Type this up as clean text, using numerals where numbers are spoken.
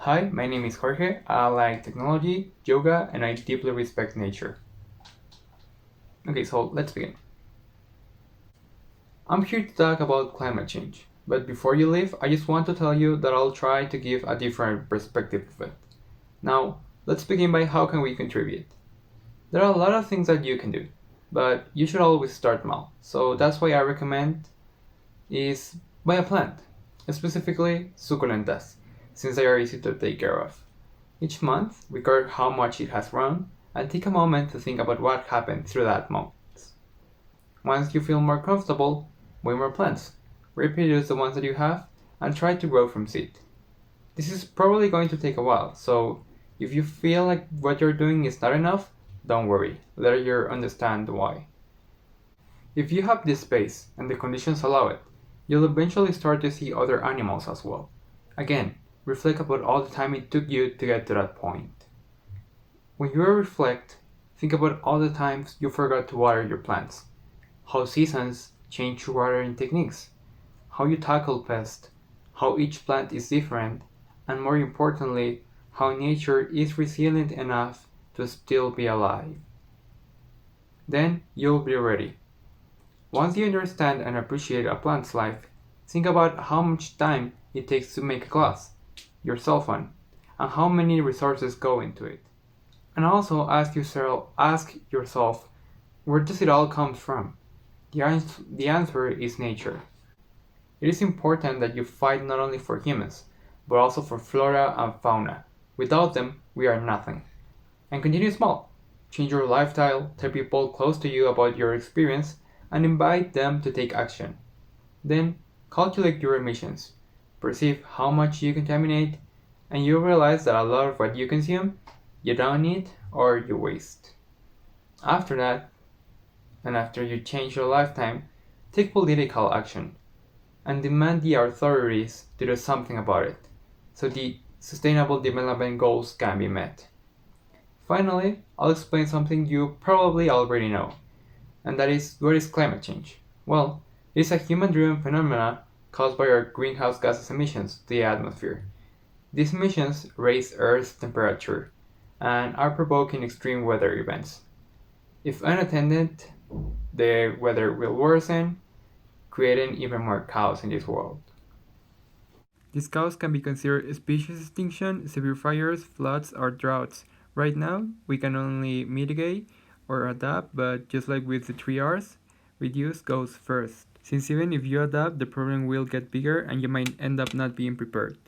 Hi, my name is Jorge. I like technology, yoga, and I deeply respect nature. Okay, so let's begin. I'm here to talk about climate change, but before you leave, I just want to tell you that I'll try to give a different perspective of it. Now, let's begin by how can we contribute. There are a lot of things that you can do, but you should always start small. So that's why I recommend is buy a plant, specifically succulentas, since they are easy to take care of. Each month, record how much it has grown and take a moment to think about what happened through that month. Once you feel more comfortable, buy more plants, reproduce the ones that you have, and try to grow from seed. This is probably going to take a while, so if you feel like what you're doing is not enough, don't worry, let you understand why. If you have this space and the conditions allow it, you'll eventually start to see other animals as well. Again, reflect about all the time it took you to get to that point. When you reflect, think about all the times you forgot to water your plants, how seasons change your watering techniques, how you tackle pests, how each plant is different, and more importantly, how nature is resilient enough to still be alive. Then you'll be ready. Once you understand and appreciate a plant's life, think about how much time it takes to make a glass, your cell phone, and how many resources go into it. And also ask yourself, where does it all come from? The answer is nature. It is important that you fight not only for humans, but also for flora and fauna. Without them, we are nothing. And continue small. Change your lifestyle, tell people close to you about your experience, and invite them to take action. Then, calculate your emissions. Perceive how much you contaminate, and you'll realize that a lot of what you consume, you don't need or you waste. After that, and after you change your lifetime, take political action and demand the authorities to do something about it so the sustainable development goals can be met. Finally, I'll explain something you probably already know, and that is what is climate change? Well, it is a human driven phenomenon caused by our greenhouse gases emissions to the atmosphere. These emissions raise Earth's temperature and are provoking extreme weather events. If unattended, the weather will worsen, creating even more chaos in this world. These chaos can be considered species extinction, severe fires, floods, or droughts. Right now, we can only mitigate or adapt, but just like with the 3 R's, reduce goes first. Since even if you adapt, the problem will get bigger and you might end up not being prepared.